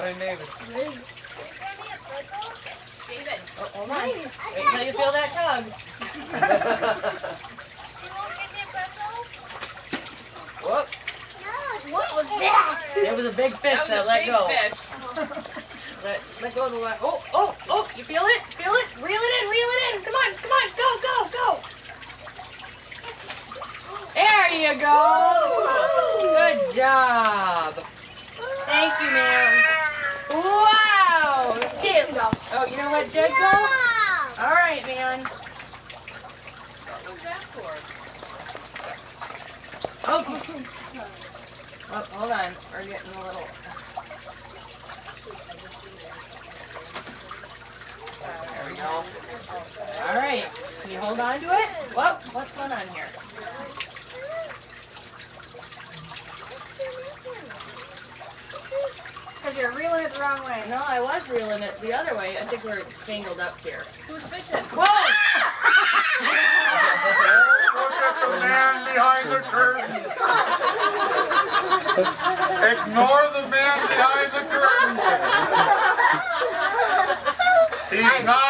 my neighbor. David. Oh, hold on. Wait until you feel that tug. Whoop. What was that? There was a big fish that let go. Fish. Let go of the line. Oh, oh, oh, you feel it? Feel it? Reel it in, reel it in. Come on, come on, go, go, go. There you go. Good job. Thank you, ma'am. Wow. Okay. Oh, you're going to let Jed go? All right, man. What was that for? Okay. Oh, hold on. We're getting a little... There we go. All right. Can you hold on to it? Whoa, what's going on here? Because you're reeling it the wrong way. No, I was reeling it the other way. I think we're tangled up here. Who's fishing? Whoa! Look at the man behind the curtain. Ignore the man behind the curtain. He's not